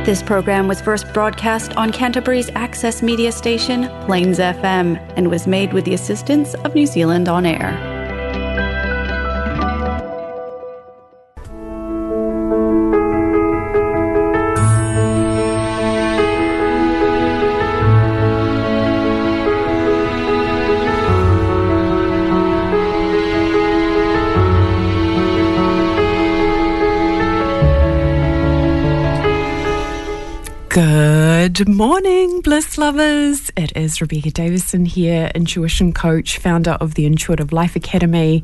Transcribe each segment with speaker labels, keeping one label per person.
Speaker 1: This program was first broadcast on Canterbury's access media station, Plains FM, and was made with the assistance of New Zealand On Air.
Speaker 2: Good morning, Bliss lovers. It is Rebecca Davison here, intuition coach, founder of the Intuitive Life Academy,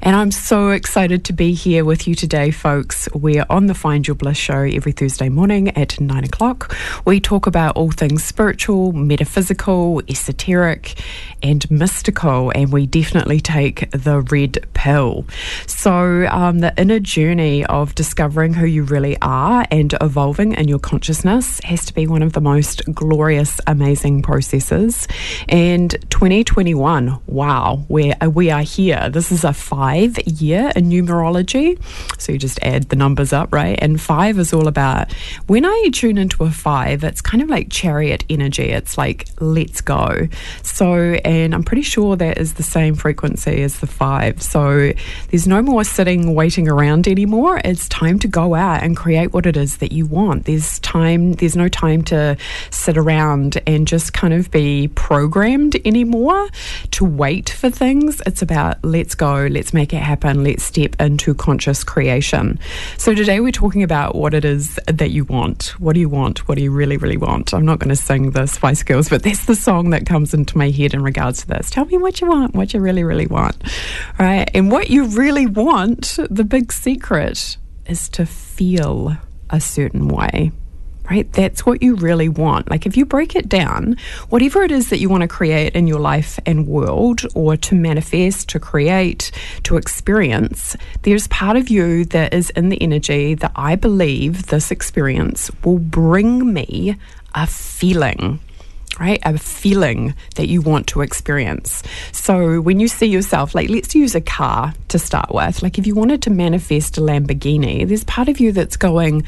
Speaker 2: and I'm so excited to be here with you today, folks. We're on the Find Your Bliss show every Thursday morning at 9 o'clock. We talk about all things spiritual, metaphysical, esoteric, and mystical, and we definitely take the red pill. So the inner journey of discovering who you really are and evolving in your consciousness has to be one of the most glorious, amazing processes. And 2021, wow, we are here. This is a 5-year in numerology. So you just add the numbers up, right? And 5 is all about, when I tune into a 5, it's kind of like chariot energy. It's like, let's go. So, and I'm pretty sure that is the same frequency as the 5. So there's no more sitting, waiting around anymore. It's time to go out and create what it is that you want. There's no time to sit around and just kind of be programmed anymore to wait for things. It's about, let's go, let's make it happen, let's step into conscious creation. So today we're talking about what it is that you want. What do you want? What do you really, really want? I'm not going to sing the Spice Girls, but that's the song that comes into my head in regards to this. Tell me what you want, what you really, really want. All right? And what you really want, the big secret, is to feel a certain way. Right? That's what you really want. Like if you break it down, whatever it is that you want to create in your life and world, or to manifest, to create, to experience, there's part of you that is in the energy that I believe this experience will bring me a feeling. Right? A feeling that you want to experience. So when you see yourself, like let's use a car to start with. Like if you wanted to manifest a Lamborghini, there's part of you that's going,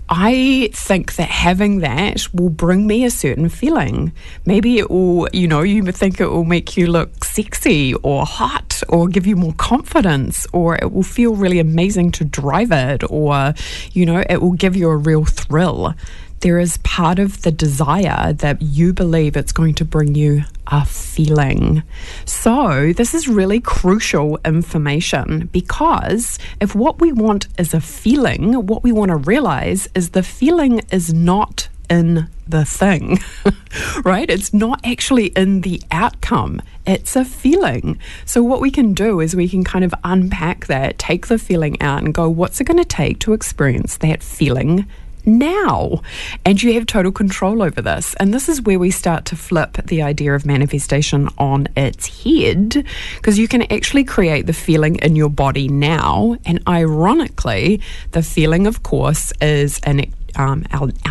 Speaker 2: I think that having that will bring me a certain feeling. Maybe it will, you think it will make you look sexy or hot or give you more confidence, or it will feel really amazing to drive it, or, it will give you a real thrill. There is part of the desire that you believe it's going to bring you a feeling. So this is really crucial information, because if what we want is a feeling, what we want to realize is the feeling is not in the thing, right? It's not actually in the outcome. It's a feeling. So what we can do is we can kind of unpack that, take the feeling out and go, what's it going to take to experience that feeling now? And you have total control over this. And this is where we start to flip the idea of manifestation on its head, because you can actually create the feeling in your body now. And ironically, the feeling, of course, is an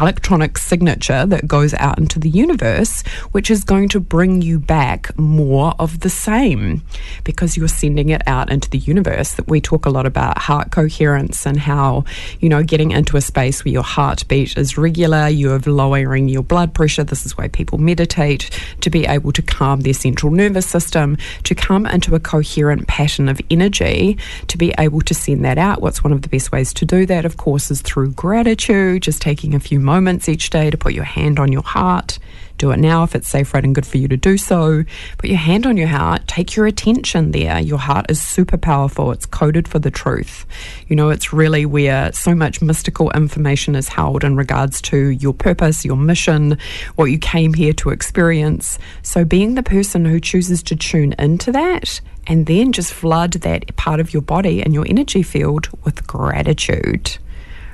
Speaker 2: electronic signature that goes out into the universe, which is going to bring you back more of the same, because you're sending it out into the universe. That we talk a lot about heart coherence and how, getting into a space where your heartbeat is regular, you're lowering your blood pressure. This is why people meditate, to be able to calm their central nervous system, to come into a coherent pattern of energy, to be able to send that out. What's one of the best ways to do that, of course, is through gratitude. Just taking a few moments each day to put your hand on your heart. Do it now if it's safe, right, and good for you to do so. Put your hand on your heart. Take your attention there. Your heart is super powerful. It's coded for the truth. It's really where so much mystical information is held in regards to your purpose, your mission, what you came here to experience. So being the person who chooses to tune into that and then just flood that part of your body and your energy field with gratitude.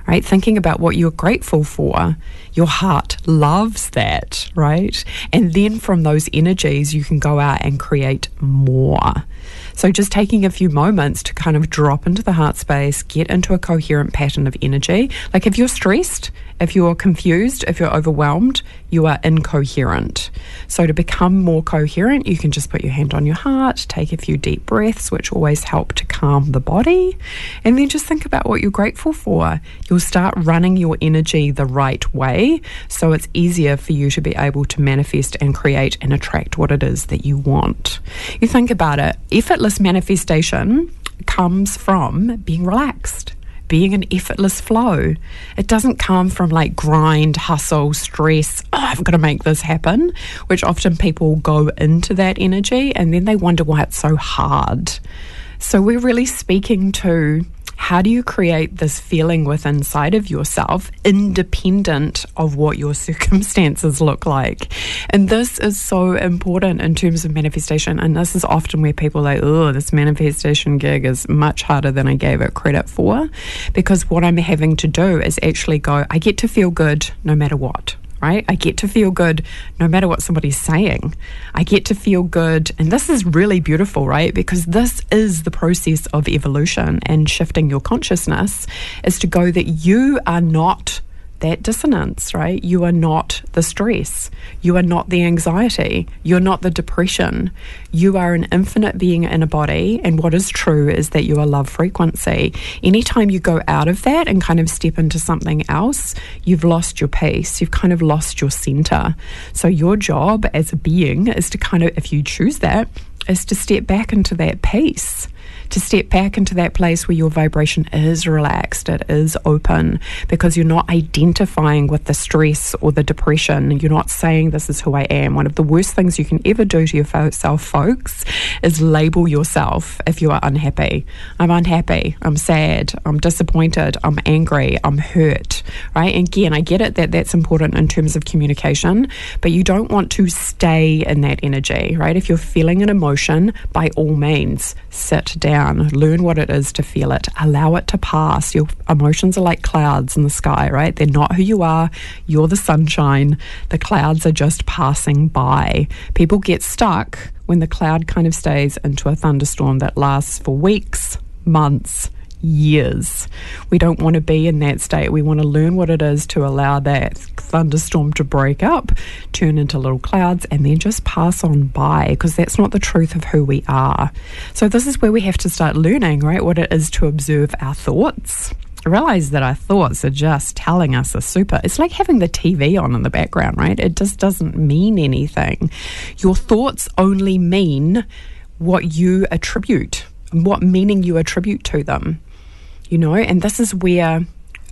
Speaker 2: Right? Thinking about what you're grateful for. Your heart loves that, right? And then from those energies, you can go out and create more. So just taking a few moments to kind of drop into the heart space, get into a coherent pattern of energy. Like if you're stressed, if you're confused, if you're overwhelmed, you are incoherent. So to become more coherent, you can just put your hand on your heart, take a few deep breaths, which always help to calm the body, and then just think about what you're grateful for. You'll start running your energy the right way, so it's easier for you to be able to manifest and create and attract what it is that you want. You think about it, effortless manifestation comes from being relaxed, being an effortless flow. It doesn't come from like grind, hustle, stress, I've got to make this happen, which often people go into that energy and then they wonder why it's so hard. So we're really speaking to how do you create this feeling within inside of yourself independent of what your circumstances look like? And this is so important in terms of manifestation. And this is often where people are like, oh, this manifestation gig is much harder than I gave it credit for. Because what I'm having to do is actually go, I get to feel good no matter what. Right? I get to feel good no matter what somebody's saying. I get to feel good. And this is really beautiful, right? Because this is the process of evolution and shifting your consciousness is to go that you are not that dissonance, right? You are not the stress. You are not the anxiety. You're not the depression. You are an infinite being in a body. And what is true is that you are love frequency. Anytime you go out of that and kind of step into something else, you've lost your peace. You've kind of lost your center. So your job as a being is to kind of, if you choose that, is to step back into that peace, to step back into that place where your vibration is relaxed, it is open, because you're not identifying with the stress or the depression. You're not saying this is who I am. One of the worst things you can ever do to yourself, folks, is label yourself if you are unhappy. I'm unhappy, I'm sad, I'm disappointed, I'm angry, I'm hurt, right? And again, I get it that that's important in terms of communication, but you don't want to stay in that energy, right? If you're feeling an emotion, by all means, sit down. Learn what it is to feel it. Allow it to pass. Your emotions are like clouds in the sky, right? They're not who you are. You're the sunshine. The clouds are just passing by. People get stuck when the cloud kind of stays into a thunderstorm that lasts for weeks, months, years. We don't want to be in that state. We want to learn what it is to allow that thunderstorm to break up, turn into little clouds, and then just pass on by, because that's not the truth of who we are. So this is where we have to start learning, right, what it is to observe our thoughts. Realize that our thoughts are just telling us it's like having the TV on in the background, right? It just doesn't mean anything. Your thoughts only mean what you attribute, what meaning you attribute to them. You know, and this is where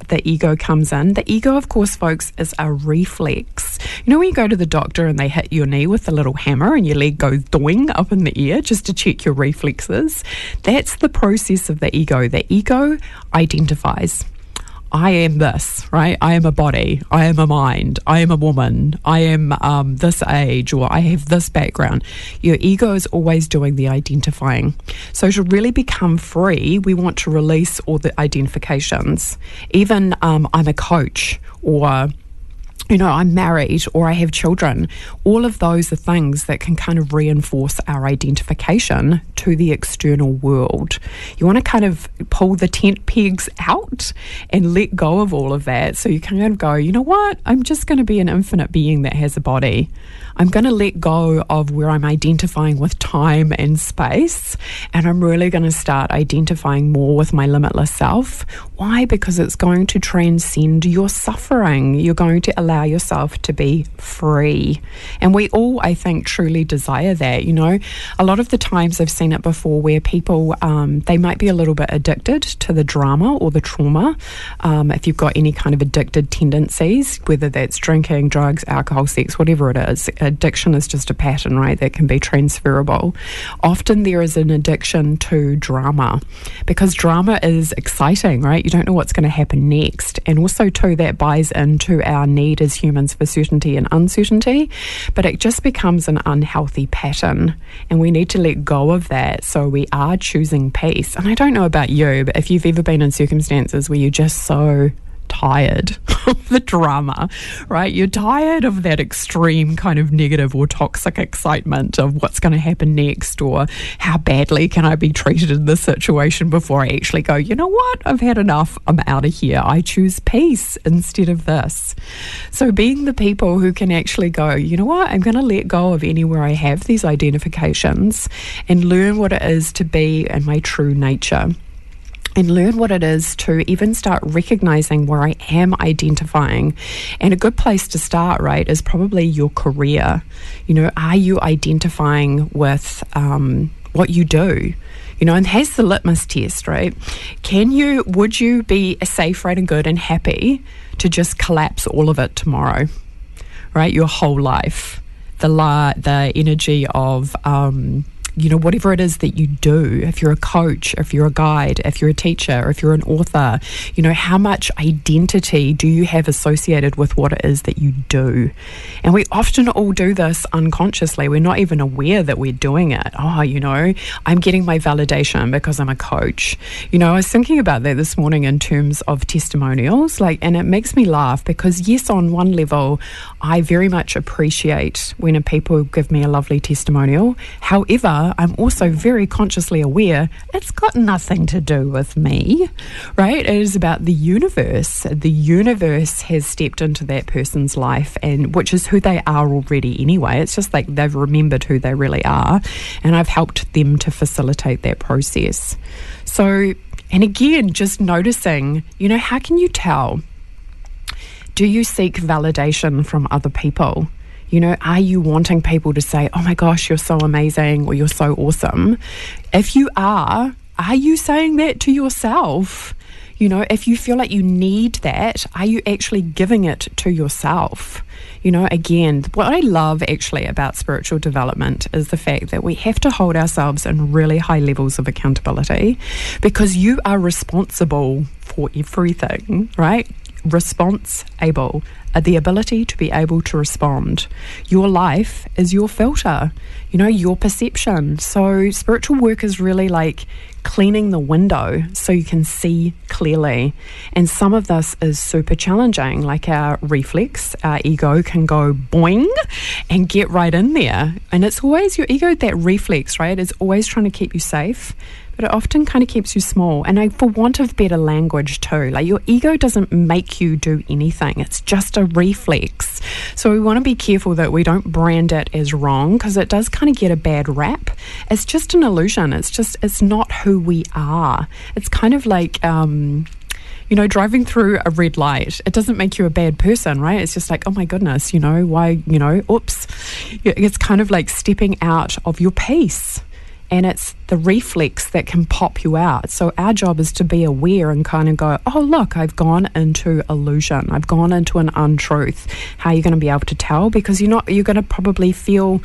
Speaker 2: the ego comes in. The ego, of course, folks, is a reflex. You know, when you go to the doctor and they hit your knee with a little hammer and your leg goes doing up in the air just to check your reflexes? That's the process of the ego. The ego identifies. I am this, right? I am a body. I am a mind. I am a woman. I am this age, or I have this background. Your ego is always doing the identifying. So to really become free, we want to release all the identifications. Even I'm a coach, or you know, I'm married, or I have children. All of those are things that can kind of reinforce our identification to the external world. You want to kind of pull the tent pegs out and let go of all of that. So you kind of go, you know what? I'm just going to be an infinite being that has a body. I'm going to let go of where I'm identifying with time and space, and I'm really going to start identifying more with my limitless self. Why? Because it's going to transcend your suffering. You're going to allow yourself to be free. And we all, I think, truly desire that. You know, a lot of the times I've seen it before where people, they might be a little bit addicted to the drama or the trauma. If you've got any kind of addicted tendencies, whether that's drinking, drugs, alcohol, sex, whatever it is, addiction is just a pattern, right, that can be transferable. Often there is an addiction to drama, because drama is exciting, right? You don't know what's going to happen next. And also too, that buys into our need as humans for certainty and uncertainty, but it just becomes an unhealthy pattern, and we need to let go of that. So we are choosing peace. And I don't know about you, but if you've ever been in circumstances where you're just so tired of the drama, right? You're tired of that extreme kind of negative or toxic excitement of what's going to happen next, or how badly can I be treated in this situation before I actually go, you know what, I've had enough, I'm out of here. I choose peace instead of this. So being the people who can actually go, you know what, I'm going to let go of anywhere I have these identifications and learn what it is to be in my true nature. And learn what it is to even start recognizing where I am identifying. And a good place to start, right, is probably your career. You know, are you identifying with what you do? You know, and here's the litmus test, right? Would you be safe, right, and good and happy to just collapse all of it tomorrow, right? Your whole life, the energy of you know, whatever it is that you do, if you're a coach, if you're a guide, if you're a teacher, if you're an author, you know, how much identity do you have associated with what it is that you do? And we often all do this unconsciously. We're not even aware that we're doing it. Oh, you know, I'm getting my validation because I'm a coach. You know, I was thinking about that this morning in terms of testimonials, and it makes me laugh because, yes, on one level, I very much appreciate when people give me a lovely testimonial. However, I'm also very consciously aware it's got nothing to do with me, right? It is about the universe. The universe has stepped into that person's life, and which is who they are already anyway. It's just like they've remembered who they really are, and I've helped them to facilitate that process. So, and again, just noticing, you know, how can you tell? Do you seek validation from other people? You know, are you wanting people to say, oh my gosh, you're so amazing, or you're so awesome? If you are you saying that to yourself? You know, if you feel like you need that, are you actually giving it to yourself? You know, again, what I love actually about spiritual development is the fact that we have to hold ourselves in really high levels of accountability, because you are responsible for everything, right? Response-able, the ability to be able to respond. Your life is your filter, you know, your perception. So spiritual work is really like cleaning the window so you can see clearly. And some of this is super challenging, like our reflex, our ego can go boing and get right in there. And it's always your ego, that reflex, right? It's always trying to keep you safe, but it often kind of keeps you small. And for want of better language too, like your ego doesn't make you do anything. It's just a reflex. So we want to be careful that we don't brand it as wrong, because it does kind of get a bad rap. It's just an illusion. It's not who we are. It's kind of like, you know, driving through a red light. It doesn't make you a bad person, right? It's just like, oh my goodness, you know, why, you know, oops. It's kind of like stepping out of your pace. And it's the reflex that can pop you out. So our job is to be aware and kind of go, oh, look, I've gone into illusion. I've gone into an untruth. How are you going to be able to tell? Because you're going to probably feel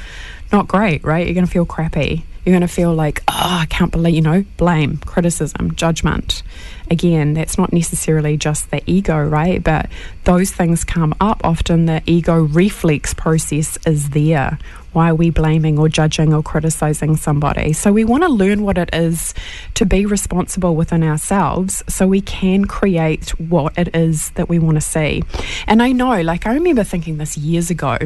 Speaker 2: not great, right? You're going to feel crappy. You're going to feel like, oh, I can't believe, you know, blame, criticism, judgment. Again, that's not necessarily just the ego, right? But those things come up often. The ego reflex process is there. Why are we blaming or judging or criticizing somebody? So we want to learn what it is to be responsible within ourselves so we can create what it is that we want to see. And I know, like I remember thinking this years ago,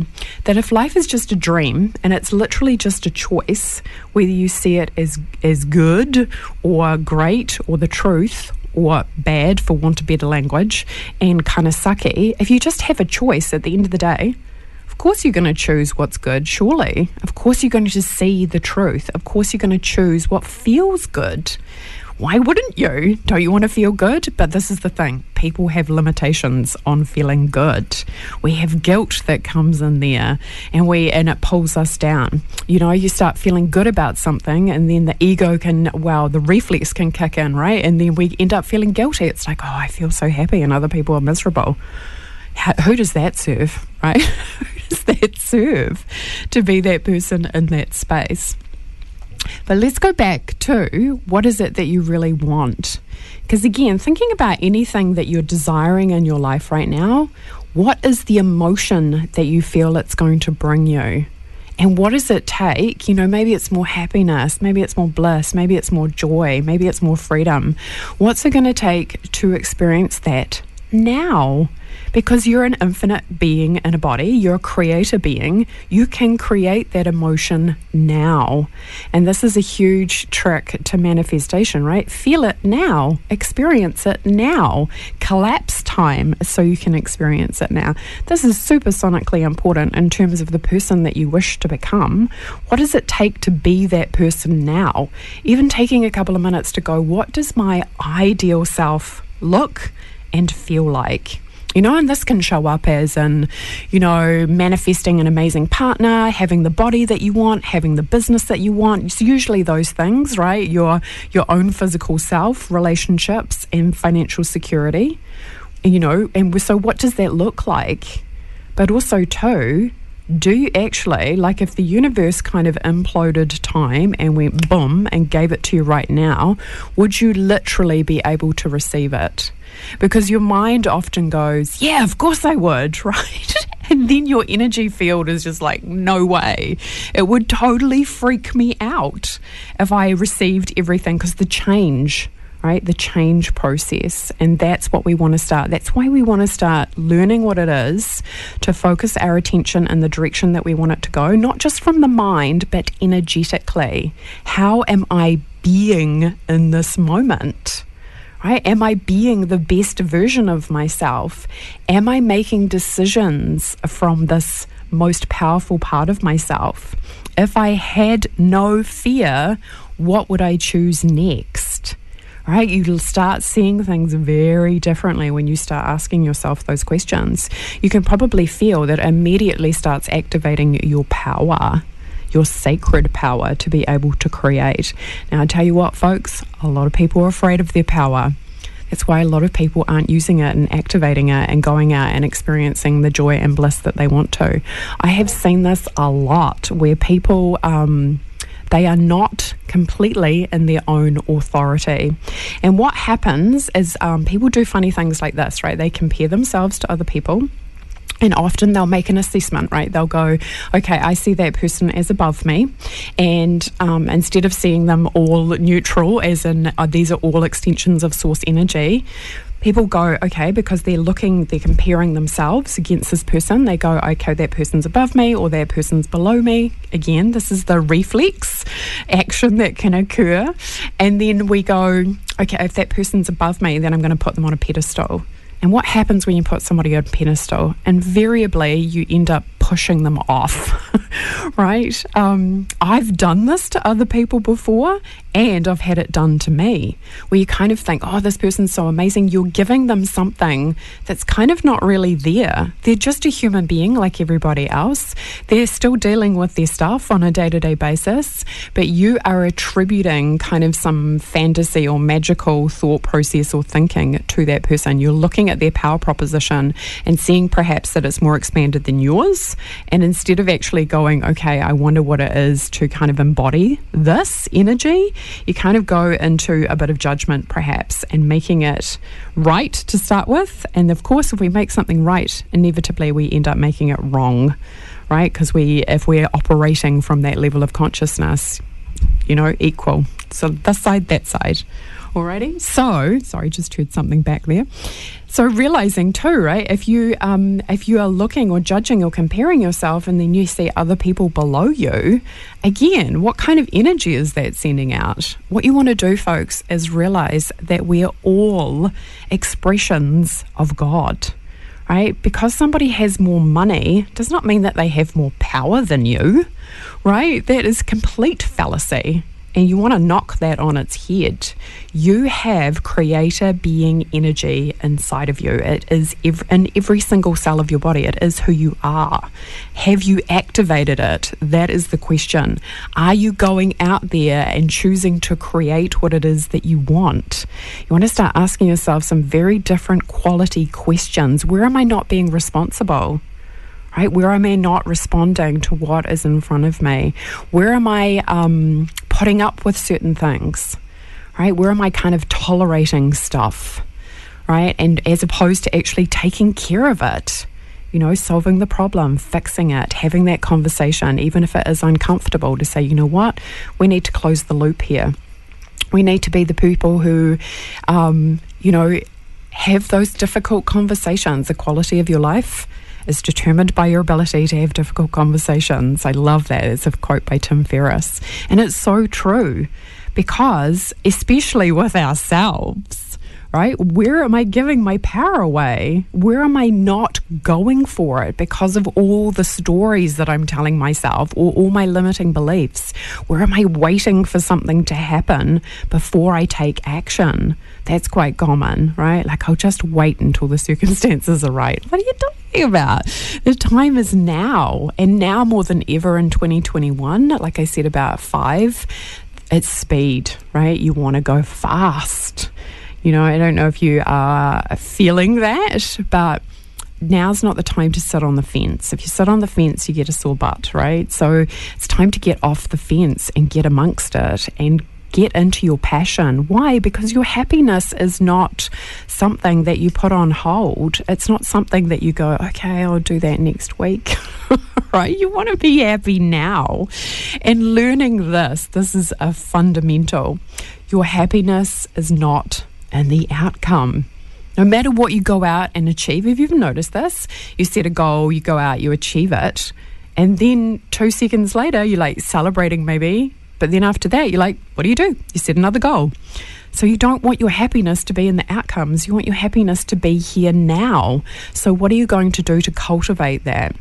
Speaker 2: that if life is just a dream and it's literally just a choice, whether you see it as good or great or the truth or bad, for want of better language, and kind of sucky, if you just have a choice at the end of the day, of course you're going to choose what's good, surely. Of course you're going to just see the truth. Of course you're going to choose what feels good. Why wouldn't you? Don't you want to feel good? But this is the thing. People have limitations on feeling good. We have guilt that comes in there and it pulls us down. You know, you start feeling good about something and then the ego the reflex can kick in, right? And then we end up feeling guilty. It's like, oh, I feel so happy and other people are miserable. Who does that serve, right? Who does that serve to be that person in that space? But let's go back to what is it that you really want? Because again, thinking about anything that you're desiring in your life right now, what is the emotion that you feel it's going to bring you? And what does it take? You know, maybe it's more happiness, maybe it's more bliss, maybe it's more joy, maybe it's more freedom. What's it going to take to experience that now. Because you're an infinite being in a body, you're a creator being, you can create that emotion now. And this is a huge trick to manifestation, right? Feel it now, experience it now, collapse time so you can experience it now. This is supersonically important in terms of the person that you wish to become. What does it take to be that person now? Even taking a couple of minutes to go, what does my ideal self look and feel like? And this can show up as manifesting an amazing partner, having the body that you want, having the business that you want. It's usually those things, right? Your own physical self, relationships, and financial security. And so what does that look like? But also too, do you actually, like if the universe kind of imploded time and went boom and gave it to you right now, would you literally be able to receive it? Because your mind often goes, yeah, of course I would, right? And then your energy field is just like, no way. It would totally freak me out if I received everything, because the change, right? The change process. And that's what we want to start. That's why we want to start learning what it is to focus our attention in the direction that we want it to go, not just from the mind, but energetically. How am I being in this moment? Right? Am I being the best version of myself? Am I making decisions from this most powerful part of myself? If I had no fear, what would I choose next? Right? You'll start seeing things very differently when you start asking yourself those questions. You can probably feel that immediately starts activating your power, your sacred power to be able to create. Now, I tell you what, folks, a lot of people are afraid of their power. That's why a lot of people aren't using it and activating it and going out and experiencing the joy and bliss that they want to. I have seen this a lot where people, they are not completely in their own authority. And what happens is people do funny things like this, right? They compare themselves to other people. And often they'll make an assessment, right? They'll go, okay, I see that person as above me. And instead of seeing them all neutral, as in these are all extensions of source energy, people go, okay, because they're comparing themselves against this person. They go, okay, that person's above me or that person's below me. Again, this is the reflex action that can occur. And then we go, okay, if that person's above me, then I'm going to put them on a pedestal. And what happens when you put somebody on a pedestal? Invariably, you end up pushing them off, right? I've done this to other people before, and I've had it done to me, where you kind of think, oh, this person's so amazing. You're giving them something that's kind of not really there. They're just a human being like everybody else. They're still dealing with their stuff on a day-to-day basis, but you are attributing kind of some fantasy or magical thought process or thinking to that person. You're looking at their power proposition and seeing perhaps that it's more expanded than yours. And instead of actually going, okay, I wonder what it is to kind of embody this energy, you kind of go into a bit of judgment perhaps and making it right to start with. And of course, if we make something right, inevitably we end up making it wrong, right? Because if we're operating from that level of consciousness, equal. So this side, that side. Alrighty. So, sorry, just heard something back there. So realizing too, right, if you are looking or judging or comparing yourself and then you see other people below you, again, what kind of energy is that sending out? What you want to do, folks, is realize that we are all expressions of God, right? Because somebody has more money does not mean that they have more power than you, right? That is complete fallacy. And you want to knock that on its head. You have creator being energy inside of you. It is in every single cell of your body. It is who you are. Have you activated it? That is the question. Are you going out there and choosing to create what it is that you want? You want to start asking yourself some very different quality questions. Where am I not being responsible? Right? Where am I not responding to what is in front of me? Where am I putting up with certain things? Right? Where am I kind of tolerating stuff? Right? And as opposed to actually taking care of it, solving the problem, fixing it, having that conversation, even if it is uncomfortable, to say, you know what, we need to close the loop here. We need to be the people who, have those difficult conversations. The quality of your life is determined by your ability to have difficult conversations. I love that. It's a quote by Tim Ferriss. And it's so true, because especially with ourselves, right? Where am I giving my power away? Where am I not going for it because of all the stories that I'm telling myself, or all my limiting beliefs? Where am I waiting for something to happen before I take action? That's quite common, right? Like, I'll just wait until the circumstances are right. What are you talking about? The time is now, and now more than ever in 2021, like I said about 5, it's speed, right? You want to go fast. You know, I don't know if you are feeling that, but now's not the time to sit on the fence. If you sit on the fence, you get a sore butt, right? So it's time to get off the fence and get amongst it and get into your passion. Why? Because your happiness is not something that you put on hold. It's not something that you go, okay, I'll do that next week, right? You want to be happy now. And learning this is a fundamental. Your happiness is not in the outcome. No matter what you go out and achieve, have you ever noticed this? You set a goal, you go out, you achieve it, and then 2 seconds later, you're like celebrating maybe, but then after that, you're like, what do? You set another goal. So you don't want your happiness to be in the outcomes. You want your happiness to be here now. So what are you going to do to cultivate that?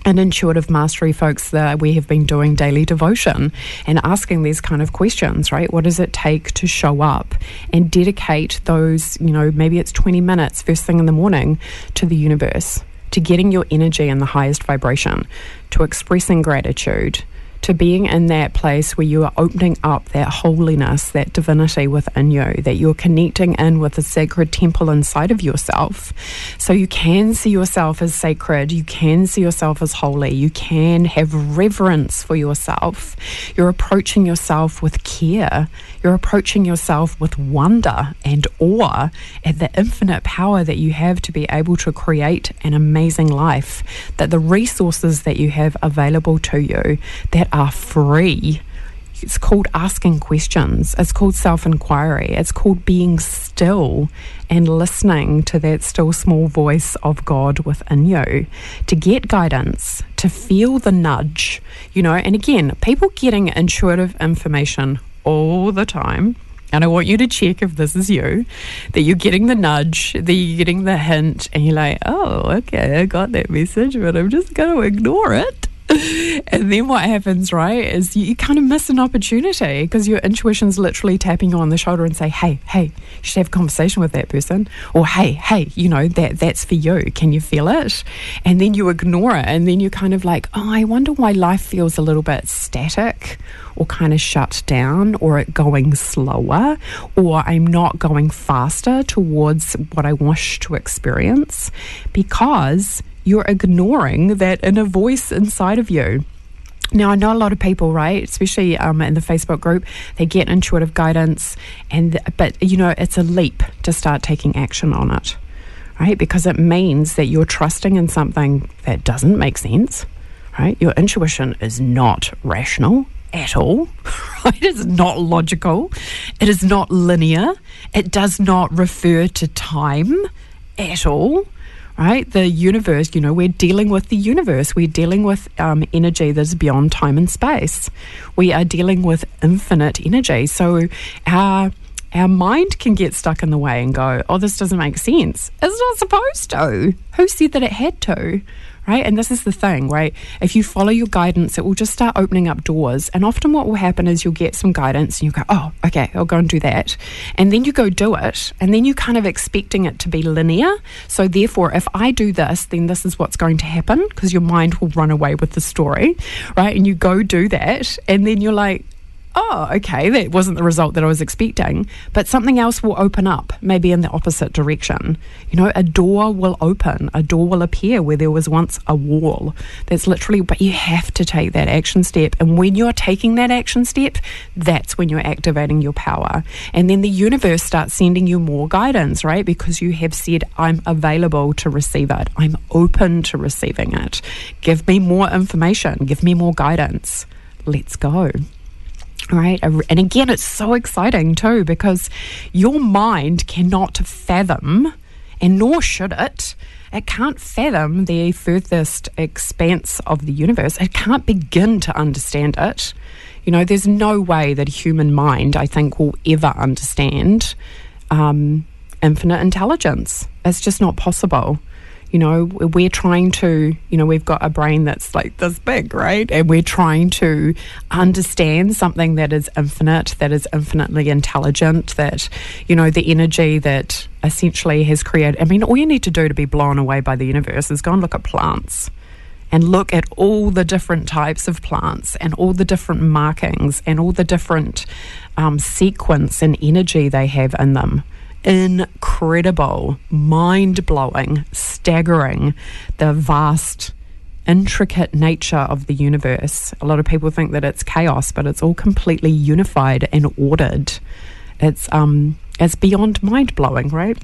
Speaker 2: And Intuitive Mastery, folks, we have been doing daily devotion and asking these kind of questions, right? What does it take to show up and dedicate those, maybe it's 20 minutes first thing in the morning to the universe, to getting your energy in the highest vibration, to expressing gratitude, to being in that place where you are opening up that holiness, that divinity within you, that you're connecting in with the sacred temple inside of yourself. So you can see yourself as sacred, you can see yourself as holy, you can have reverence for yourself. You're approaching yourself with care. You're approaching yourself with wonder and awe at the infinite power that you have to be able to create an amazing life, that the resources that you have available to you that are free. It's called asking questions. It's called self-inquiry. It's called being still and listening to that still small voice of God within you, to get guidance, to feel the nudge, and again, people getting intuitive information all the time. And I want you to check if this is you, that you're getting the nudge, that you're getting the hint, and you're like, oh, okay, I got that message, but I'm just going to ignore it. And then what happens, right, is you kind of miss an opportunity because your intuition's literally tapping you on the shoulder and say, hey, you should have a conversation with that person. Or, hey, that's for you. Can you feel it? And then you ignore it. And then you're kind of like, oh, I wonder why life feels a little bit static or kind of shut down, or it going slower, or I'm not going faster towards what I wish to experience, because you're ignoring that inner voice inside of you. Now, I know a lot of people, right, especially in the Facebook group, they get intuitive guidance, but it's a leap to start taking action on it, right? Because it means that you're trusting in something that doesn't make sense, right? Your intuition is not rational at all, right? It's not logical. It is not linear. It does not refer to time at all. Right? The universe, we're dealing with the universe. We're dealing with energy that's beyond time and space. We are dealing with infinite energy. So our mind can get stuck in the way and go, oh, this doesn't make sense. It's not supposed to. Who said that it had to? Right? And this is the thing, right? If you follow your guidance, it will just start opening up doors. And often what will happen is you'll get some guidance and you go, oh, okay, I'll go and do that. And then you go do it. And then you're kind of expecting it to be linear. So therefore, if I do this, then this is what's going to happen, because your mind will run away with the story, right? And you go do that. And then you're like, oh, okay, that wasn't the result that I was expecting, but something else will open up, maybe in the opposite direction. A door will open, a door will appear where there was once a wall. That's literally, but you have to take that action step. And when you're taking that action step, that's when you're activating your power. And then the universe starts sending you more guidance, right? Because you have said, I'm available to receive it. I'm open to receiving it. Give me more information. Give me more guidance. Let's go. Right. And again, it's so exciting too, because your mind cannot fathom, and nor should it. It can't fathom the furthest expanse of the universe. It can't begin to understand it. You know, there's no way that a human mind, I think, will ever understand infinite intelligence. It's just not possible. You know, we're trying to, you know, we've got a brain that's like this big, right? And we're trying to understand something that is infinite, that is infinitely intelligent, that, you know, the energy that essentially has created. I mean, all you need to do to be blown away by the universe is go and look at plants and look at all the different types of plants and all the different markings and all the different sequence and energy they have in them. Incredible, mind-blowing, staggering, the vast, intricate nature of the universe. A lot of people think that it's chaos, but it's all completely unified and ordered. It's beyond mind-blowing, right?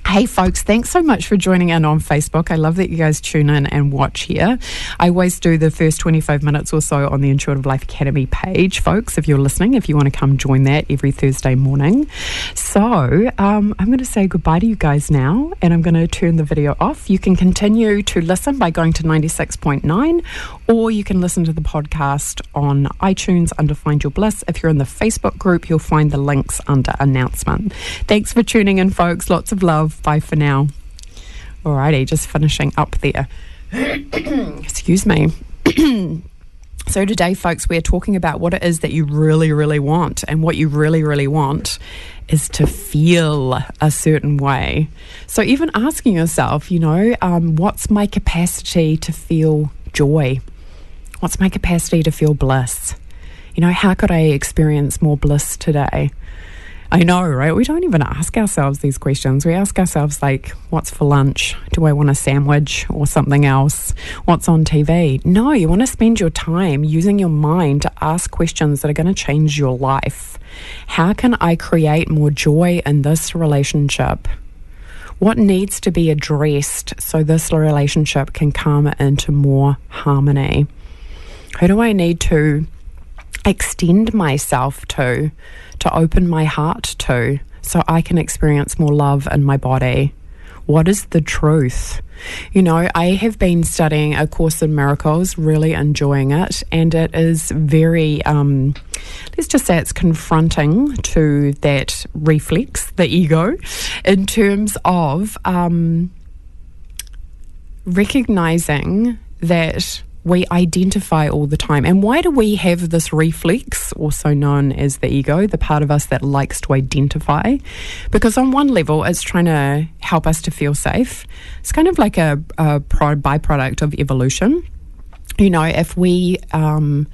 Speaker 2: Hey folks, thanks so much for joining in on Facebook. I love that you guys tune in and watch here. I always do the first 25 minutes or so on the Intuitive Life Academy page, folks, if you're listening, if you want to come join that every Thursday morning. So I'm going to say goodbye to you guys now, and I'm going to turn the video off. You can continue to listen by going to 96.9, or you can listen to the podcast on iTunes under Find Your Bliss. If you're in the Facebook group, you'll find the links under announcement. Thanks for tuning in, folks. Lots of love. Bye for now. Alrighty, just finishing up there. Excuse me. So today, folks, we're talking about what it is that you really, really want. And what you really, really want is to feel a certain way. So even asking yourself, you know, what's my capacity to feel joy? What's my capacity to feel bliss? You know, how could I experience more bliss today? I know, right? We don't even ask ourselves these questions. We ask ourselves, like, what's for lunch? Do I want a sandwich or something else? What's on TV? No, you want to spend your time using your mind to ask questions that are going to change your life. How can I create more joy in this relationship? What needs to be addressed so this relationship can come into more harmony? Who do I need to extend myself to open my heart to, so I can experience more love in my body? What is the truth? You know, I have been studying A Course in Miracles, really enjoying it, and it is very, let's just say it's confronting to that reflex, the ego, in terms of recognizing that we identify all the time. And why do we have this reflex, also known as the ego, the part of us that likes to identify? Because on one level, it's trying to help us to feel safe. It's kind of like a byproduct of evolution. You know, if we have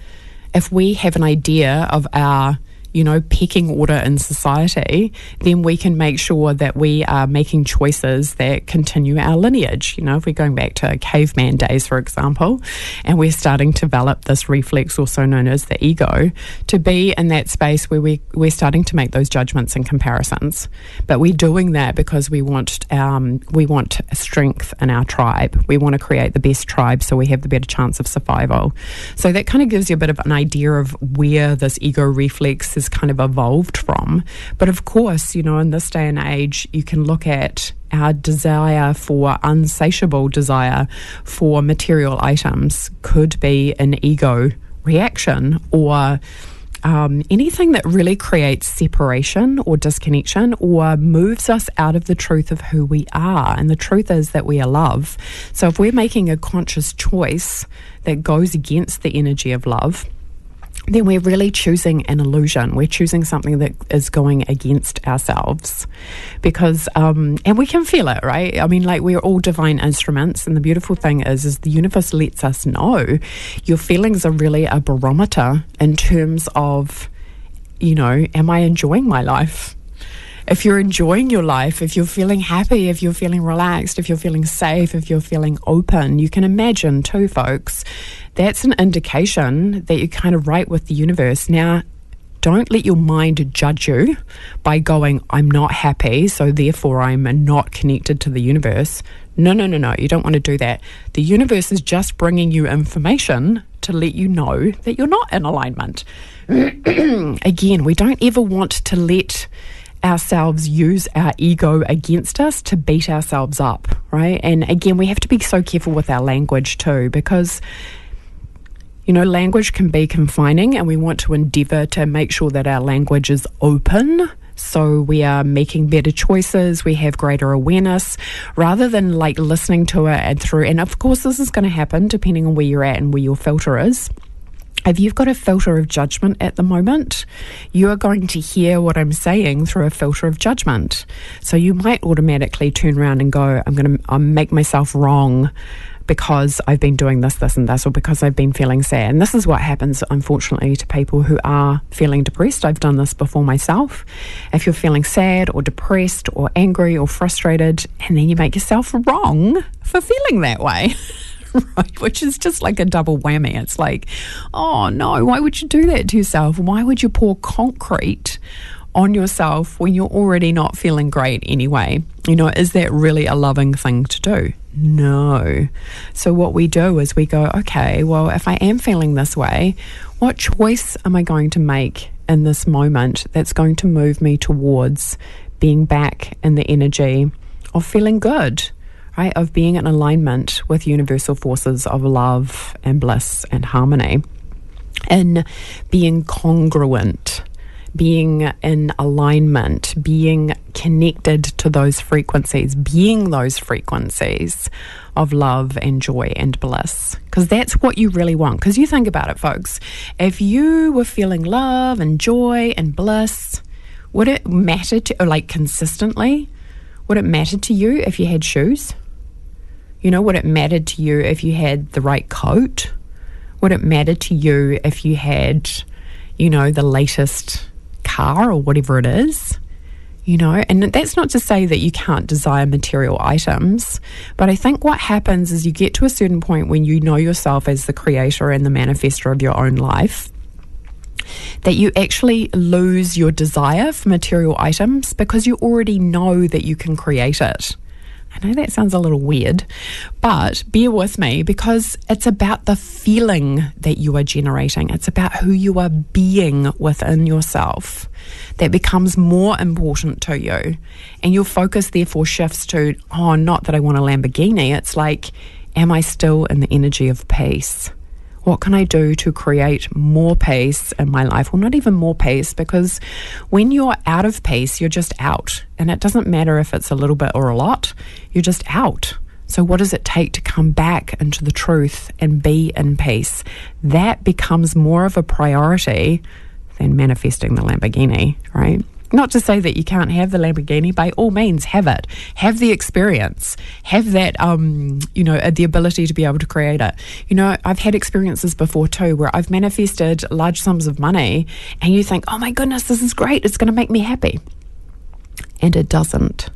Speaker 2: an idea of our, you know, pecking order in society, then we can make sure that we are making choices that continue our lineage. You know, if we're going back to caveman days, for example, and we're starting to develop this reflex, also known as the ego, to be in that space where we're starting to make those judgments and comparisons. But we're doing that because we want strength in our tribe. We want to create the best tribe so we have the better chance of survival. So that kind of gives you a bit of an idea of where this ego reflex is kind of evolved from. But of course, you know, in this day and age, you can look at our insatiable desire for material items could be an ego reaction, or anything that really creates separation or disconnection or moves us out of the truth of who we are. And the truth is that we are love. So if we're making a conscious choice that goes against the energy of love, then we're really choosing an illusion. We're choosing something that is going against ourselves. Because, and we can feel it, right? I mean, like, we're all divine instruments, and the beautiful thing is the universe lets us know your feelings are really a barometer in terms of, you know, am I enjoying my life? If you're enjoying your life, if you're feeling happy, if you're feeling relaxed, if you're feeling safe, if you're feeling open, you can imagine too, folks, that's an indication that you're kind of right with the universe. Now, don't let your mind judge you by going, I'm not happy, so therefore I'm not connected to the universe. No, you don't want to do that. The universe is just bringing you information to let you know that you're not in alignment. Again, we don't ever want to let ourselves use our ego against us to beat ourselves up, right? And again, we have to be so careful with our language too, because language can be confining, and we want to endeavour to make sure that our language is open, so we are making better choices, we have greater awareness, rather than like listening to it and of course this is going to happen depending on where you're at and where your filter is. If you've got a filter of judgment at the moment, you are going to hear what I'm saying through a filter of judgment. So you might automatically turn around and go, I'm going to make myself wrong because I've been doing this, this and this, or because I've been feeling sad. And this is what happens, unfortunately, to people who are feeling depressed. I've done this before myself. If you're feeling sad or depressed or angry or frustrated, and then you make yourself wrong for feeling that way, right? Which is just like a double whammy. It's like, oh no, why would you do that to yourself? Why would you pour concrete on yourself when you're already not feeling great anyway? Is that really a loving thing to do? No. So what we do is we go, okay, well, if I am feeling this way, what choice am I going to make in this moment that's going to move me towards being back in the energy of feeling good, right? Of being in alignment with universal forces of love and bliss and harmony, and being congruent, being in alignment, being connected to those frequencies, being those frequencies of love and joy and bliss. Because that's what you really want. Because you think about it, folks, if you were feeling love and joy and bliss, would it matter consistently? Would it matter to you if you had shoes? Would it matter to you if you had the right coat? Would it matter to you if you had, the latest car or whatever it is? And that's not to say that you can't desire material items, but I think what happens is you get to a certain point when you know yourself as the creator and the manifestor of your own life, that you actually lose your desire for material items because you already know that you can create it. I know that sounds a little weird, but bear with me, because it's about the feeling that you are generating. It's about who you are being within yourself that becomes more important to you. And your focus therefore shifts to, not that I want a Lamborghini. It's like, am I still in the energy of peace? What can I do to create more peace in my life? Well, not even more peace, because when you're out of peace, you're just out. And it doesn't matter if it's a little bit or a lot, you're just out. So what does it take to come back into the truth and be in peace? That becomes more of a priority than manifesting the Lamborghini, right? Not to say that you can't have the Lamborghini. By all means, have it. Have the experience. Have that, the ability to be able to create it. I've had experiences before too where I've manifested large sums of money and you think, oh my goodness, this is great. It's going to make me happy. And it doesn't,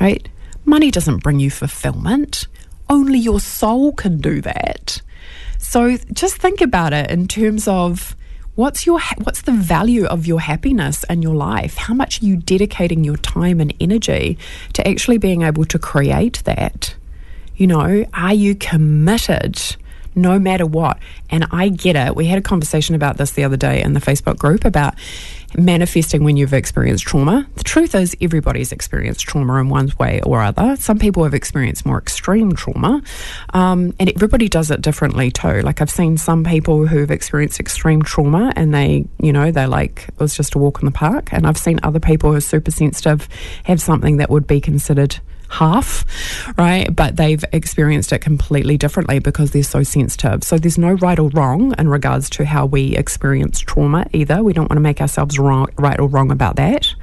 Speaker 2: right? Money doesn't bring you fulfillment. Only your soul can do that. So just think about it in terms of, what's the value of your happiness in your life? How much are you dedicating your time and energy to actually being able to create that? Are you committed no matter what? And I get it. We had a conversation about this the other day in the Facebook group about manifesting when you've experienced trauma. The truth is, everybody's experienced trauma in one way or other. Some people have experienced more extreme trauma, and everybody does it differently too. Like, I've seen some people who've experienced extreme trauma and they're like, it was just a walk in the park. And I've seen other people who are super sensitive have something that would be considered half, right? But they've experienced it completely differently because they're so sensitive. So there's no right or wrong in regards to how we experience trauma either. We don't want to make ourselves right or wrong about that.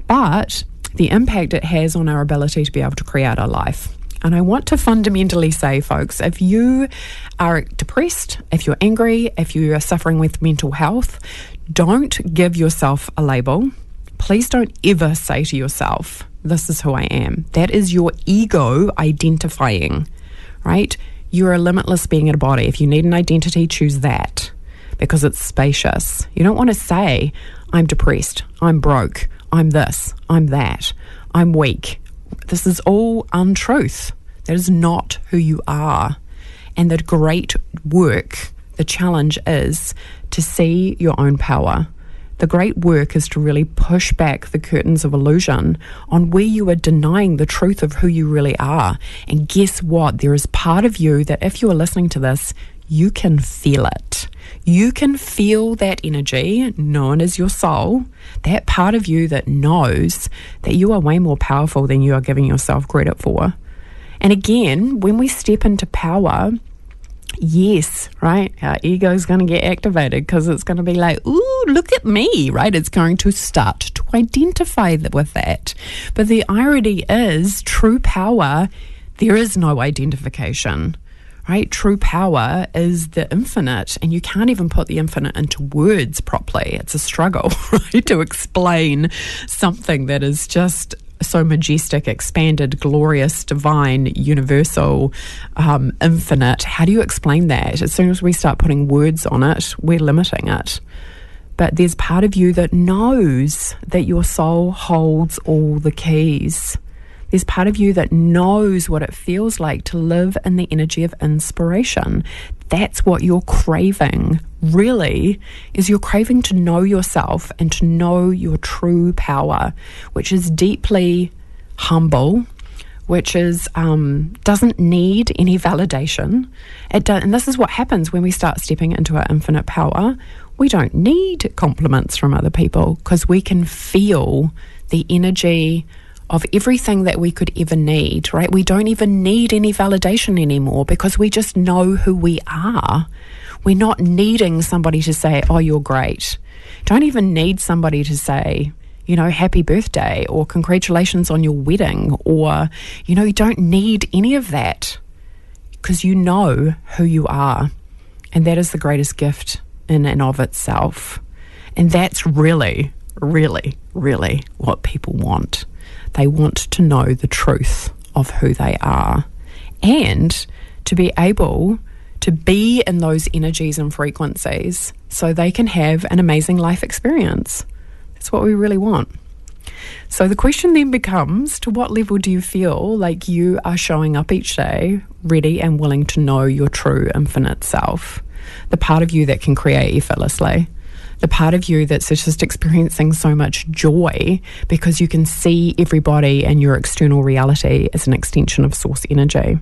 Speaker 2: But the impact it has on our ability to be able to create our life. And I want to fundamentally say, folks, if you are depressed, if you're angry, if you are suffering with mental health, don't give yourself a label. Please don't ever say to yourself, this is who I am. That is your ego identifying, right? You're a limitless being in a body. If you need an identity, choose that because it's spacious. You don't want to say, I'm depressed, I'm broke, I'm this, I'm that, I'm weak. This is all untruth. That is not who you are. And the great work The challenge is to see your own power. The great work is to really push back the curtains of illusion on where you are denying the truth of who you really are. And guess what? There is part of you that if you are listening to this, you can feel it. You can feel that energy known as your soul, that part of you that knows that you are way more powerful than you are giving yourself credit for. And again, when we step into power, yes, right, our ego is going to get activated because it's going to be like, ooh, look at me, right? It's going to start to identify with that. But the irony is, true power, there is no identification, right? True power is the infinite, and you can't even put the infinite into words properly. It's a struggle, right, to explain something that is just so majestic, expanded, glorious, divine, universal, infinite. How do you explain that? As soon as we start putting words on it, we're limiting it. But there's part of you that knows that your soul holds all the keys. There's part of you that knows what it feels like to live in the energy of inspiration. That's what you're craving, really, is you're craving to know yourself and to know your true power, which is deeply humble, which is doesn't need any validation. And this is what happens when we start stepping into our infinite power. We don't need compliments from other people because we can feel the energy of everything that we could ever need, right? We don't even need any validation anymore because we just know who we are. We're not needing somebody to say, oh, you're great. Don't even need somebody to say, you know, happy birthday or congratulations on your wedding, or, you know, you don't need any of that because you know who you are. And that is the greatest gift in and of itself. And that's really, really, really what people want. They want to know the truth of who they are and to be able to be in those energies and frequencies so they can have an amazing life experience. That's what we really want. So the question then becomes, to what level do you feel like you are showing up each day ready and willing to know your true infinite self? The part of you that can create effortlessly. The part of you that's just experiencing so much joy because you can see everybody and your external reality as an extension of source energy.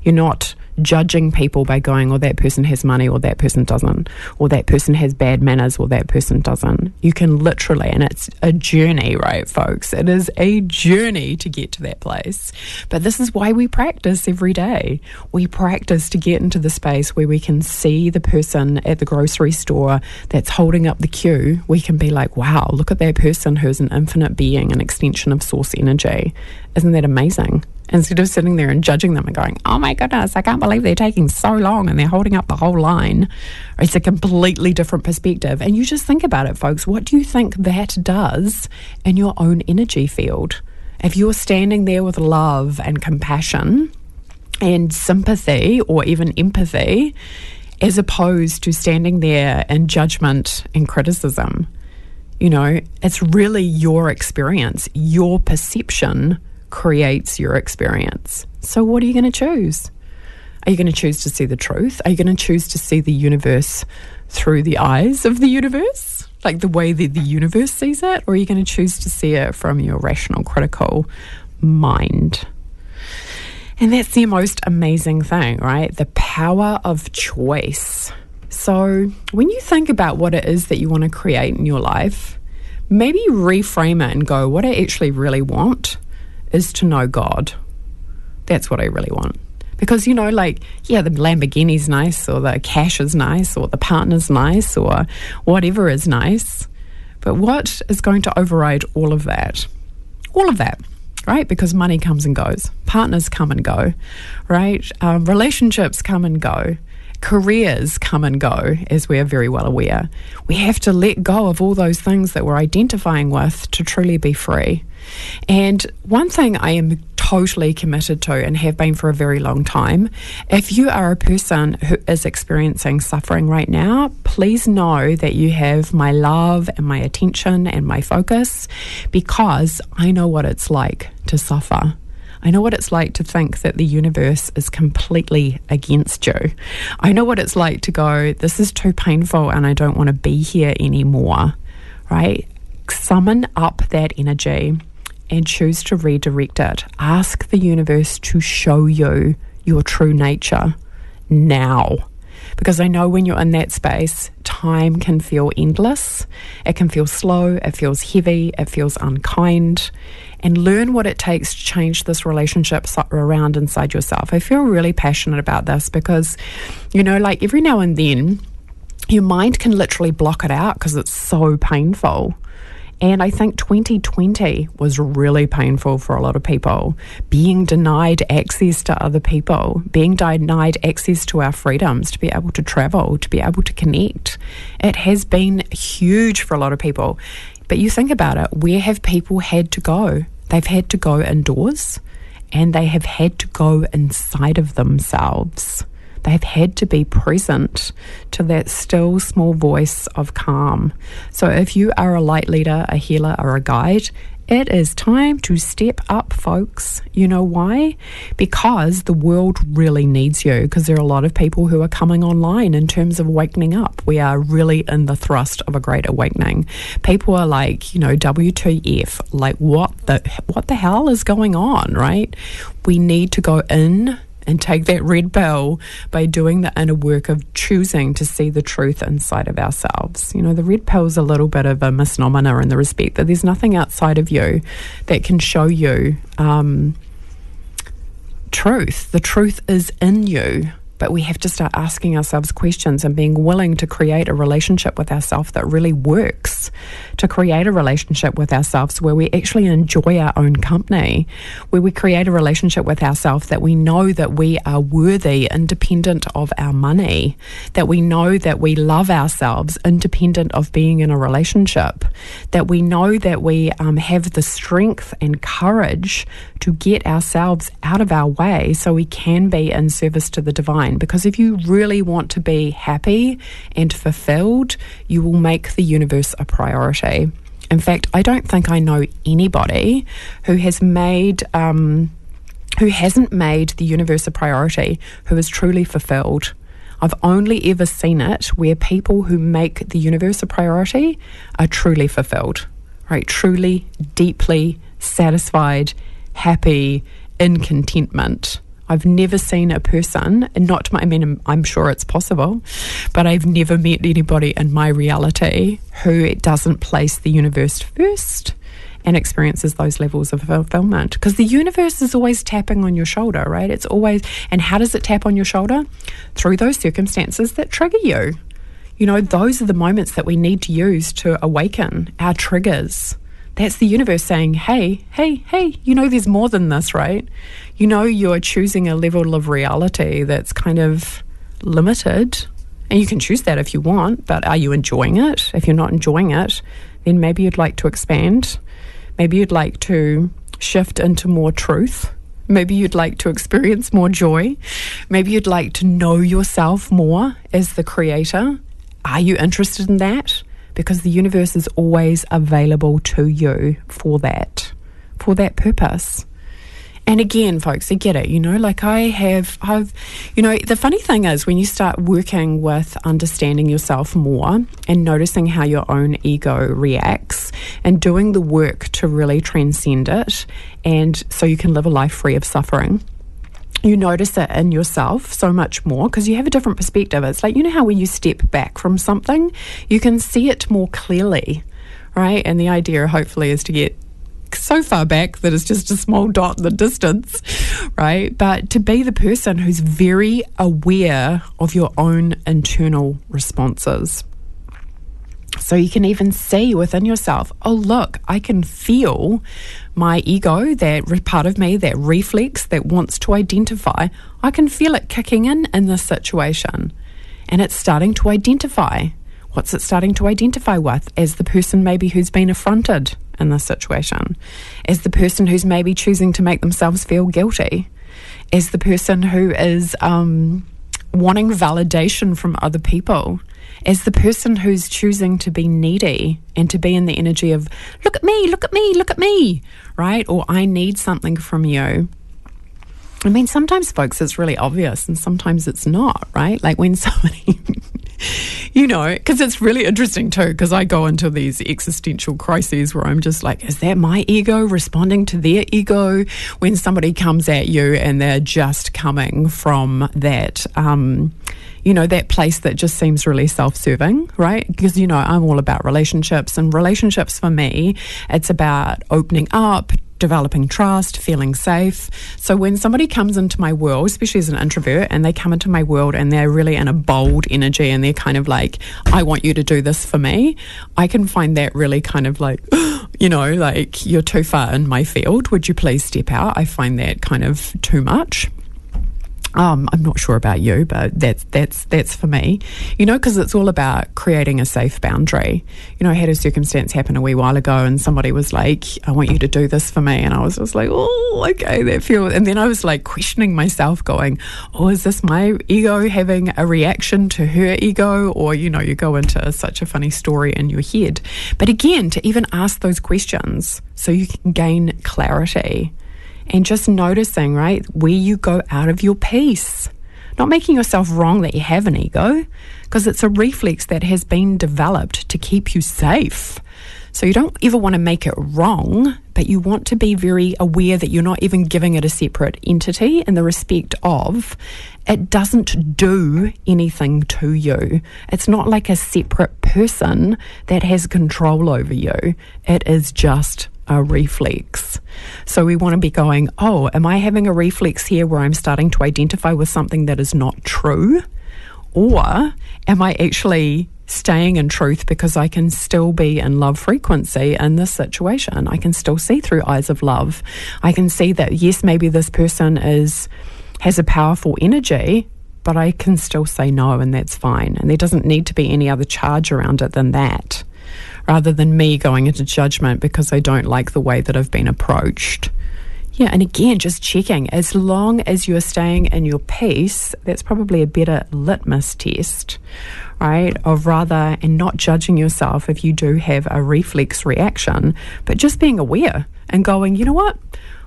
Speaker 2: You're not judging people by going, oh, that person has money or that person doesn't, or that person has bad manners or that person doesn't. You can literally, and it's a journey, right, folks? It is a journey to get to that place. But this is why we practice every day. We practice to get into the space where we can see the person at the grocery store that's holding up the queue. We can be like, wow, look at that person who's an infinite being, an extension of source energy. Isn't that amazing? Instead of sitting there and judging them and going, oh my goodness, I can't believe they're taking so long and they're holding up the whole line. It's a completely different perspective. And you just think about it, folks. What do you think that does in your own energy field? If you're standing there with love and compassion and sympathy or even empathy, as opposed to standing there in judgment and criticism, you know, it's really your experience, your perception creates your experience. So what are you going to choose? Are you going to choose to see the truth? Are you going to choose to see the universe through the eyes of the universe, like the way that the universe sees it? Or are you going to choose to see it from your rational, critical mind? And that's the most amazing thing, right? The power of choice. So when you think about what it is that you want to create in your life, maybe reframe it and go, what I actually really want is to know God. That's what I really want. Because, you know, like, yeah, the Lamborghini's nice, or the cash is nice, or the partner's nice, or whatever is nice. But what is going to override all of that? All of that, right? Because money comes and goes. Partners come and go, right? Relationships come and go. Careers come and go, as we are very well aware. We have to let go of all those things that we're identifying with to truly be free. And one thing I am totally committed to and have been for a very long time, if you are a person who is experiencing suffering right now, please know that you have my love and my attention and my focus, because I know what it's like to suffer. I know what it's like to think that the universe is completely against you. I know what it's like to go, this is too painful and I don't want to be here anymore, right? Summon up that energy and choose to redirect it. Ask the universe to show you your true nature now. Because I know when you're in that space, time can feel endless. It can feel slow. It feels heavy. It feels unkind. And learn what it takes to change this relationship around inside yourself. I feel really passionate about this because, like every now and then, your mind can literally block it out because it's so painful. And I think 2020 was really painful for a lot of people. Being denied access to other people, being denied access to our freedoms, to be able to travel, to be able to connect. It has been huge for a lot of people. But you think about it, where have people had to go? They've had to go indoors and they have had to go inside of themselves. They've had to be present to that still small voice of calm. So if you are a light leader, a healer, or a guide, it is time to step up, folks. You know why? Because the world really needs you, because there are a lot of people who are coming online in terms of awakening up. We are really in the thrust of a great awakening. People are like, WTF, like what the hell is going on, right? We need to go in and take that red pill by doing the inner work of choosing to see the truth inside of ourselves. The red pill is a little bit of a misnomer in the respect that there's nothing outside of you that can show you truth. The truth is in you. But we have to start asking ourselves questions and being willing to create a relationship with ourselves that really works, to create a relationship with ourselves where we actually enjoy our own company, where we create a relationship with ourselves that we know that we are worthy independent of our money, that we know that we love ourselves independent of being in a relationship, that we know that we have the strength and courage to get ourselves out of our way so we can be in service to the divine. Because if you really want to be happy and fulfilled, you will make the universe a priority. In fact, I don't think I know anybody who hasn't made the universe a priority who is truly fulfilled. I've only ever seen it where people who make the universe a priority are truly fulfilled, right? Truly, deeply satisfied, happy, in contentment. I've never seen a person, I'm sure it's possible, but I've never met anybody in my reality who doesn't place the universe first and experiences those levels of fulfillment. Because the universe is always tapping on your shoulder, right? It's always, and how does it tap on your shoulder? Through those circumstances that trigger you. Those are the moments that we need to use to awaken our triggers. That's the universe saying, hey, there's more than this, right? You're choosing a level of reality that's kind of limited. And you can choose that if you want, but are you enjoying it? If you're not enjoying it, then maybe you'd like to expand. Maybe you'd like to shift into more truth. Maybe you'd like to experience more joy. Maybe you'd like to know yourself more as the creator. Are you interested in that? Because the universe is always available to you for that purpose. And again, folks, I get it, the funny thing is when you start working with understanding yourself more and noticing how your own ego reacts and doing the work to really transcend it, and so you can live a life free of suffering, you notice it in yourself so much more because you have a different perspective. It's like, how when you step back from something, you can see it more clearly, right? And the idea, hopefully, is to get so far back that it's just a small dot in the distance, right? But to be the person who's very aware of your own internal responses. So you can even see within yourself, oh, look, I can feel my ego, that part of me, that reflex that wants to identify. I can feel it kicking in this situation. And it's starting to identify. What's it starting to identify with? As the person maybe who's been affronted in this situation. As the person who's maybe choosing to make themselves feel guilty. As the person who is wanting validation from other people. As the person who's choosing to be needy and to be in the energy of, look at me, look at me, look at me, right? Or I need something from you. I mean, sometimes, folks, it's really obvious and sometimes it's not, right? Like when somebody, because it's really interesting too, because I go into these existential crises where I'm just like, is that my ego responding to their ego? When somebody comes at you and they're just coming from that, that place that just seems really self-serving, right? Because, I'm all about relationships, and relationships for me, it's about opening up, developing trust, feeling safe. So when somebody comes into my world, especially as an introvert, and they come into my world and they're really in a bold energy and they're kind of like, I want you to do this for me, I can find that really kind of like, like, you're too far in my field. Would you please step out? I find that kind of too much. I'm not sure about you, but that's for me, because it's all about creating a safe boundary. I had a circumstance happen a wee while ago and somebody was like, I want you to do this for me. And I was just like, oh, okay, that feels, and then I was like questioning myself going, oh, is this my ego having a reaction to her ego? Or, you go into such a funny story in your head. But again, to even ask those questions so you can gain clarity. And just noticing, right, where you go out of your peace. Not making yourself wrong that you have an ego, because it's a reflex that has been developed to keep you safe. So you don't ever want to make it wrong, but you want to be very aware that you're not even giving it a separate entity in the respect of it doesn't do anything to you. It's not like a separate person that has control over you. It is just a reflex. So we want to be going, oh, am I having a reflex here where I'm starting to identify with something that is not true? Or am I actually staying in truth because I can still be in love frequency in this situation? I can still see through eyes of love. I can see that, yes, maybe this person has a powerful energy, but I can still say no, and that's fine. And there doesn't need to be any other charge around it than that, rather than me going into judgment because I don't like the way that I've been approached. Yeah, and again, just checking, as long as you're staying in your peace, that's probably a better litmus test, right? And not judging yourself if you do have a reflex reaction, but just being aware and going, you know what?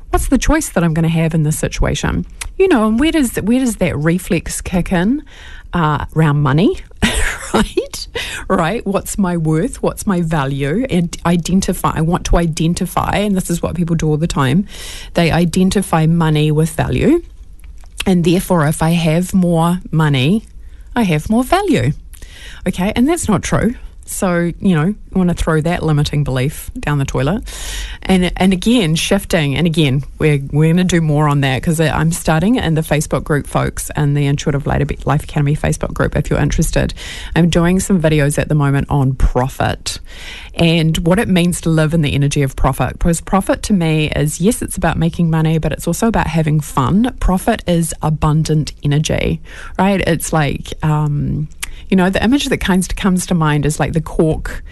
Speaker 2: What's the choice that I'm going to have in this situation? And where does that reflex kick in? Around money, right? What's my worth? What's my value? And I want to identify, and this is what people do all the time. They identify money with value. And therefore, if I have more money, I have more value. Okay, and that's not true. So, I want to throw that limiting belief down the toilet. And again, shifting, and again, we're going to do more on that because I'm starting in the Facebook group, folks, and the Intuitive Life Academy Facebook group, if you're interested. I'm doing some videos at the moment on profit and what it means to live in the energy of profit. Because profit to me is, yes, it's about making money, but it's also about having fun. Profit is abundant energy, right? It's like, the image that comes to mind is like the cork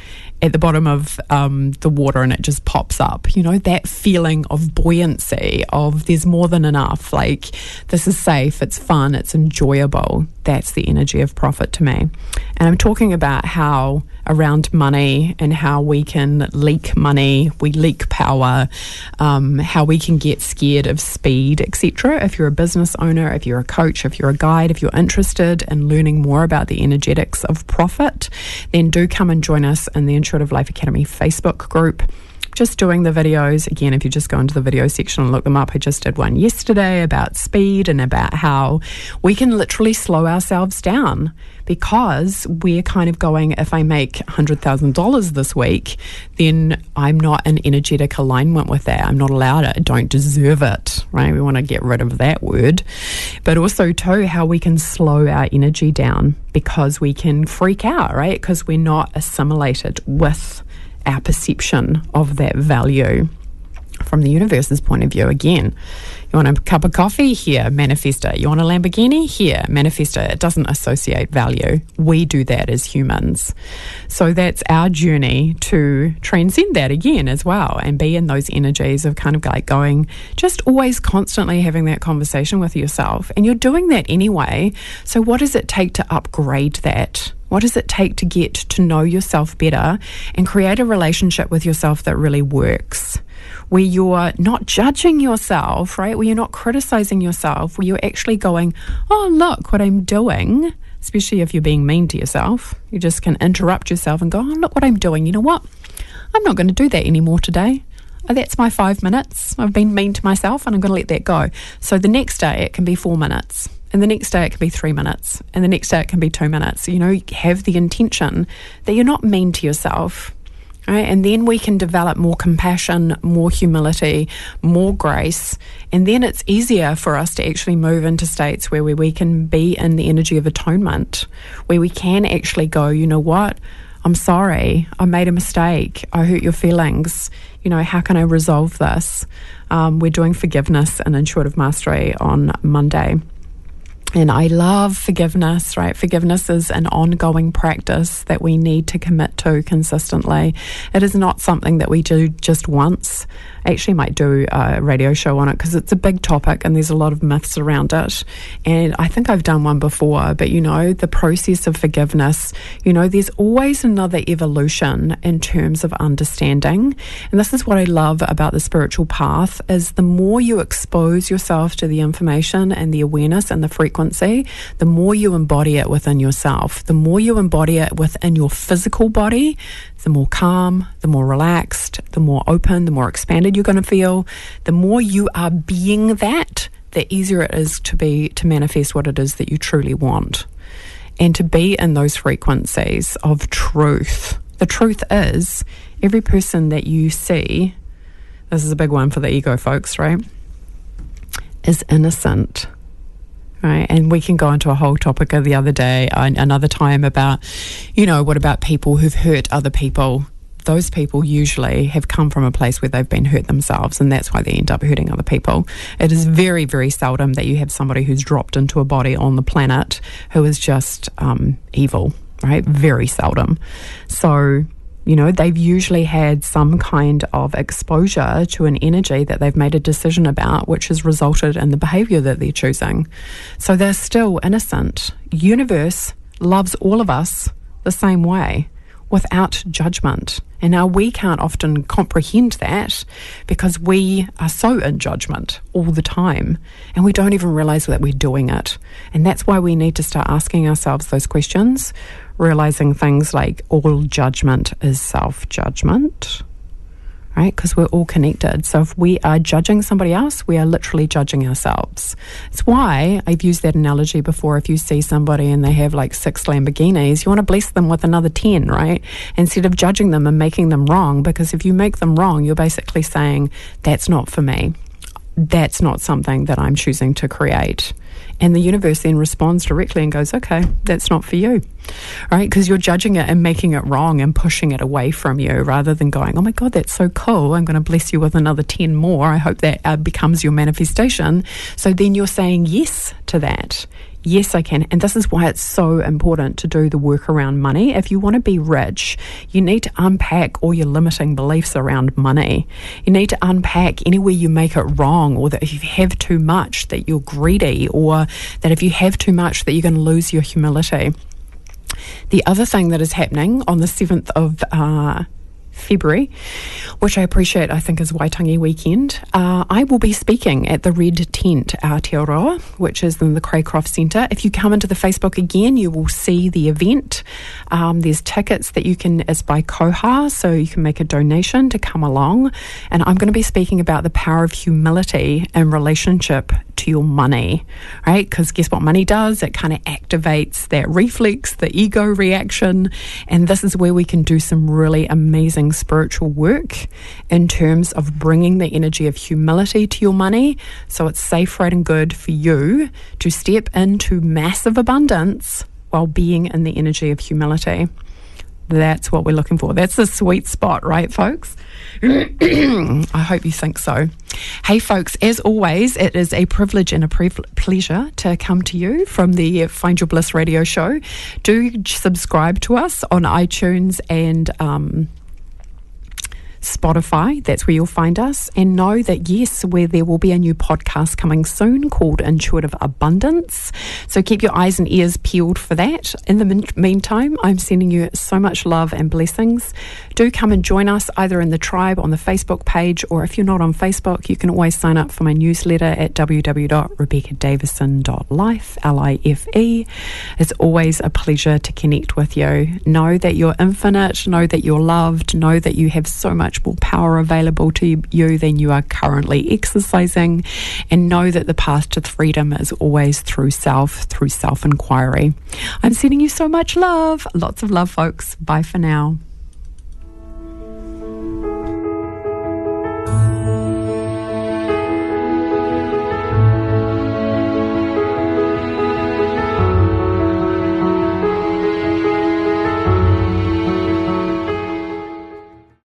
Speaker 2: at the bottom of the water and it just pops up. That feeling of buoyancy, of there's more than enough, like this is safe, it's fun, it's enjoyable. That's the energy of profit to me. And I'm talking about how around money and how we can leak money, we leak power, how we can get scared of speed, etc. If you're a business owner, if you're a coach, if you're a guide, if you're interested in learning more about the energetics of profit, then do come and join us in the Intuitive Life Academy Facebook group. Just doing the videos. Again, if you just go into the video section and look them up, I just did one yesterday about speed and about how we can literally slow ourselves down because we're kind of going, if I make $100,000 this week, then I'm not in energetic alignment with that. I'm not allowed it. I don't deserve it, right? We want to get rid of that word. But also too, how we can slow our energy down because we can freak out, right? Because we're not assimilated with our perception of that value from the universe's point of view. Again, you want a cup of coffee? Here, manifest it. You want a Lamborghini? Here, manifest it. It doesn't associate value. We do that as humans. So that's our journey to transcend that again as well and be in those energies of kind of like going, just always constantly having that conversation with yourself. And you're doing that anyway. So what does it take to upgrade that? What does it take to get to know yourself better and create a relationship with yourself that really works? where you're not judging yourself, right? Where you're not criticizing yourself, where you're actually going, oh, look what I'm doing. Especially if you're being mean to yourself, you just can interrupt yourself and go, oh, look what I'm doing. You know what? I'm not going to do that anymore today. Oh, that's my 5 minutes. I've been mean to myself and I'm going to let that go. So the next day it can be 4 minutes. And the next day it can be 3 minutes. And the next day it can be 2 minutes. You know, have the intention that you're not mean to yourself. Right? And then we can develop more compassion, more humility, more grace. And then it's easier for us to actually move into states where we can be in the energy of atonement, where we can actually go, you know what? I'm sorry, I made a mistake, I hurt your feelings, you know, how can I resolve this? We're doing forgiveness and intuitive mastery on Monday. And I love forgiveness, right? Forgiveness is an ongoing practice that we need to commit to consistently. It is not something that we do just once. I actually might do a radio show on it because it's a big topic and there's a lot of myths around it. And I think I've done one before, but you know, the process of forgiveness, you know, there's always another evolution in terms of understanding. And this is what I love about the spiritual path is the more you expose yourself to the information and the awareness and the frequency, the more you embody it within yourself. The more you embody it within your physical body, the more calm, the more relaxed, the more open, the more expanded you're going to feel. The more you are being that, the easier it is to manifest what it is that you truly want. And to be in those frequencies of truth. The truth is, every person that you see, this is a big one for the ego folks, right, is innocent. Right, and we can go into a whole topic of the other day, another time about, you know, what about people who've hurt other people? Those people usually have come from a place where they've been hurt themselves, and that's why they end up hurting other people. It is very, very seldom that you have somebody who's dropped into a body on the planet who is just evil, right? Very seldom. So, you know, they've usually had some kind of exposure to an energy that they've made a decision about, which has resulted in the behavior that they're choosing. So they're still innocent. Universe loves all of us the same way, without judgment. And now we can't often comprehend that because we are so in judgment all the time and we don't even realize that we're doing it. And that's why we need to start asking ourselves those questions, realizing things like all judgment is self-judgment, right? Because we're all connected. So if we are judging somebody else, we are literally judging ourselves. It's why I've used that analogy before. If you see somebody and they have like 6 Lamborghinis, you want to bless them with another 10, right? Instead of judging them and making them wrong, because if you make them wrong, you're basically saying, that's not for me. That's not something that I'm choosing to create. And the universe then responds directly and goes, okay, that's not for you, right? Because you're judging it and making it wrong and pushing it away from you rather than going, oh my God, that's so cool. I'm going to bless you with another 10 more. I hope that becomes your manifestation. So then you're saying yes to that. Yes, I can. And this is why it's so important to do the work around money. If you want to be rich, you need to unpack all your limiting beliefs around money. You need to unpack anywhere you make it wrong, or that if you have too much, that you're greedy, or that if you have too much, that you're going to lose your humility. The other thing that is happening on the 7th of February, which I appreciate, I think is Waitangi weekend. I will be speaking at the Red Tent Aotearoa, which is in the Craycroft Centre. If you come into the Facebook again, you will see the event. There's tickets that you can, it's by Koha, so you can make a donation to come along. And I'm going to be speaking about the power of humility in relationship to your money, right? Because guess what money does? It kind of activates that reflex, the ego reaction. And this is where we can do some really amazing spiritual work in terms of bringing the energy of humility to your money, so it's safe, right, and good for you to step into massive abundance while being in the energy of humility. That's what we're looking for. That's the sweet spot, right, folks? I hope you think so. Hey, folks, as always, it is a privilege and a pleasure to come to you from the Find Your Bliss radio show. Do subscribe to us on iTunes and Spotify, that's where you'll find us. And know that, yes, where there will be a new podcast coming soon called Intuitive Abundance. So keep your eyes and ears peeled for that. In the meantime, I'm sending you so much love and blessings. Do come and join us either in the tribe on the Facebook page, or if you're not on Facebook, you can always sign up for my newsletter at www.rebeccadavison.life, L-I-F-E. It's always a pleasure to connect with you. Know that you're infinite, know that you're loved, know that you have so much more power available to you than you are currently exercising, and know that the path to freedom is always through self-inquiry. I'm sending you so much love. Lots of love, folks. Bye for now.